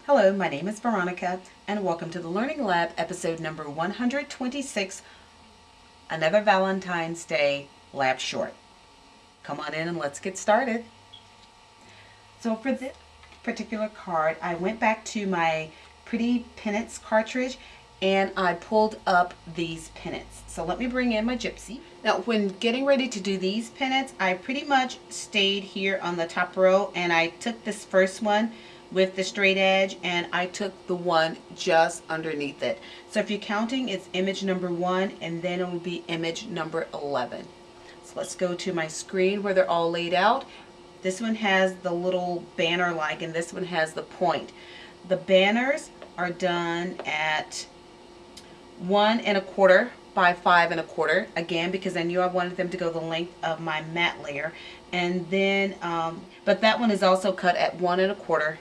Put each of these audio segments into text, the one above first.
Hello, my name is Veronica, and welcome to the Learning Lab, episode number 126, another Valentine's Day lab short. Come on in and let's get started. So for this particular card, I went back to my Pretty Pennants cartridge and I pulled up these pennants. So let me bring in my gypsy. Now when getting ready to do these pennants, I pretty much stayed here on the top row and I took this first one with the straight edge and I took the one just underneath it. So if you're counting, it's image number 1 and then it will be image number 11. So let's go to my screen where they're all laid out. This one has the little banner like and this one has the point. The banners are done at 1 1/4 by 5 1/4, again because I knew I wanted them to go the length of my matte layer. And then but that one is also cut at 1 1/4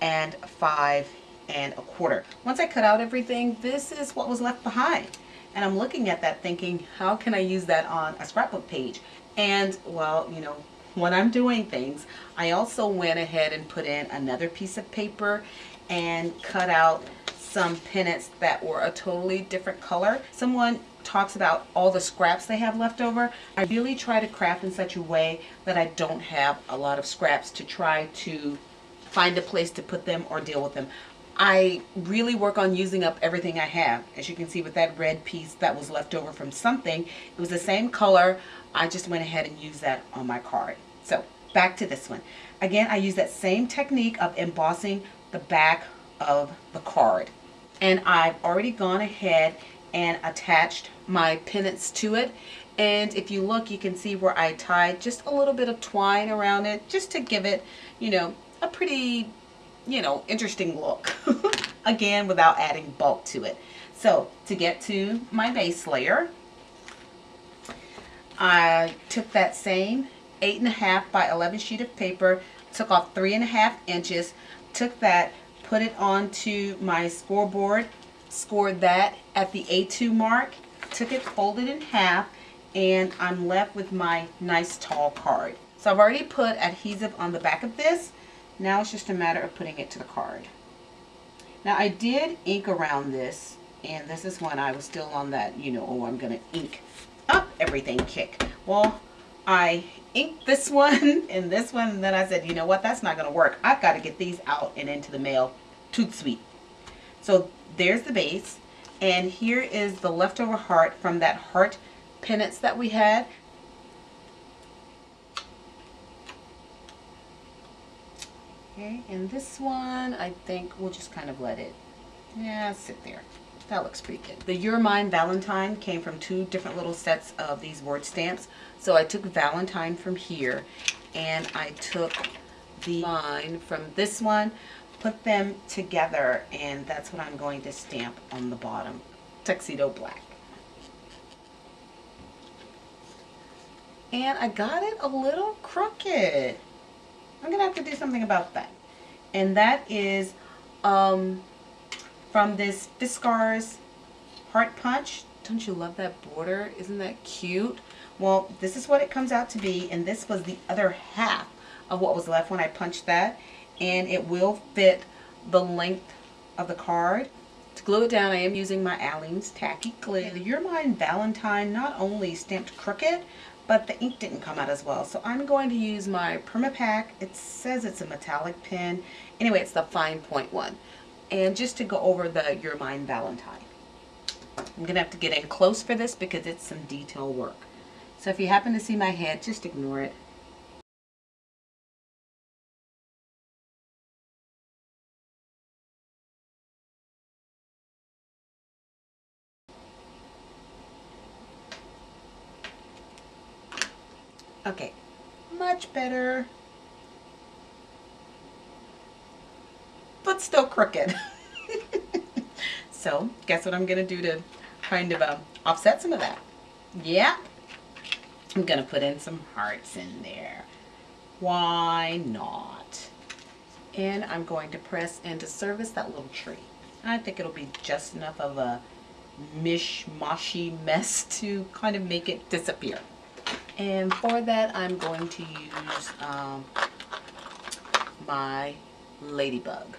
and 5 1/4. Once I cut out everything, this is what was left behind, and I'm looking at that thinking, how can I use that on a scrapbook page? And well, you know, when I'm doing things, I also went ahead and put in another piece of paper and cut out some pennants that were a totally different color. Someone talks about all the scraps they have left over. I really try to craft in such a way that I don't have a lot of scraps to try to find a place to put them or deal with them. I really work on using up everything I have. As you can see with that red piece that was left over from something, it was the same color. I just went ahead and used that on my card. So back to this one. Again, I use that same technique of embossing the back of the card. And I've already gone ahead and attached my pennants to it. And if you look, you can see where I tied just a little bit of twine around it just to give it, you know, a pretty, you know, interesting look. Again, without adding bulk to it. So to get to my base layer, I took that same 8 1/2 by 11 sheet of paper, took off 3 1/2 inches, took that, put it onto my scoreboard, scored that at the A2 mark, took it, folded in half, and I'm left with my nice tall card. So I've already put adhesive on the back of this. Now it's just a matter of putting it to the card. Now I did ink around this, and this is when I was still on that, you know, oh, I'm going to ink up everything kick. Well, I inked this one and this one, and then I said, you know what, that's not going to work. I've got to get these out and into the mail. Toot sweet. So there's the base, and here is the leftover heart from that heart pennants that we had. Okay, and this one, I think we'll just kind of let it, yeah, sit there. That looks pretty good. The You're Mine Valentine came from 2 different little sets of these word stamps. So I took Valentine from here, and I took the line from this one, put them together, and that's what I'm going to stamp on the bottom. Tuxedo black. And I got it a little crooked. I'm gonna have to do something about that. And that is from this Fiskars Heart Punch. Don't you love that border? Isn't that cute? Well, this is what it comes out to be, and this was the other half of what was left when I punched that, and it will fit the length of the card. To glue it down, I am using my Aleene's Tacky Glue. The You're Mine Valentine not only stamped crooked, but the ink didn't come out as well. So I'm going to use my Permapack. It says it's a metallic pen. Anyway, it's the fine point one. And just to go over the You're Mine Valentine. I'm going to have to get in close for this because it's some detail work. So if you happen to see my head, just ignore it. Okay, much better, but still crooked. So guess what I'm gonna do to kind of offset some of that? Yeah, I'm gonna put in some hearts in there. Why not? And I'm going to press into service that little tree. I think it'll be just enough of a mishmashy mess to kind of make it disappear. And for that, I'm going to use my ladybug.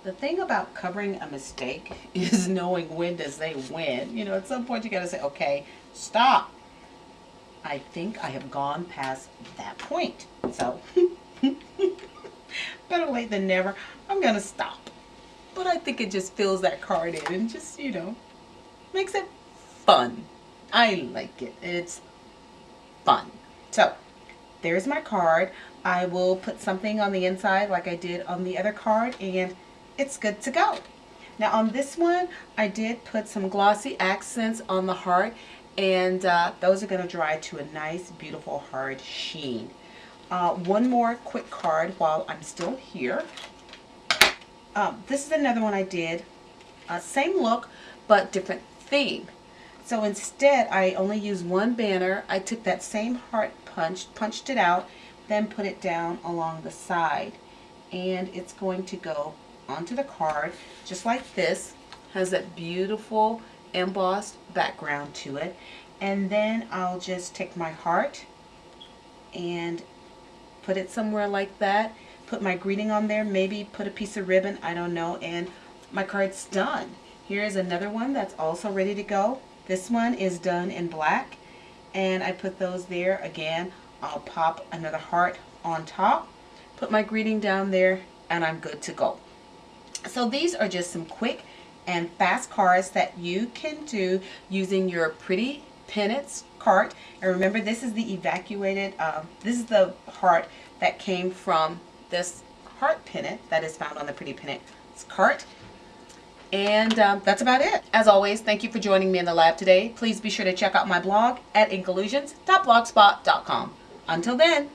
The thing about covering a mistake is knowing when to say when. You know, at some point you gotta say, okay, stop. I think I have gone past that point. So, better late than never. I'm gonna stop. But I think it just fills that card in and just, you know, makes it fun. I like it. It's fun. So, there's my card. I will put something on the inside like I did on the other card, and it's good to go. Now on this one, I did put some glossy accents on the heart, and those are going to dry to a nice, beautiful, hard sheen. One more quick card while I'm still here. This is another one I did. Same look, but different theme. So instead, I only used one banner. I took that same heart punched it out, then put it down along the side. And it's going to go onto the card just like this. Has that beautiful embossed background to it. And then I'll just take my heart and put it somewhere like that. Put my greeting on there, maybe put a piece of ribbon, I don't know, and my card's done. Here's another one that's also ready to go. This one is done in black, and I put those there. Again, I'll pop another heart on top, put my greeting down there, and I'm good to go. So these are just some quick and fast cards that you can do using your Pretty Pennants card. And remember, this is the evacuated, this is the heart that came from this heart pennant that is found on the Pretty Pennants card. And that's about it. As always, thank you for joining me in the lab today. Please be sure to check out my blog at inkollusions.blogspot.com. Until then.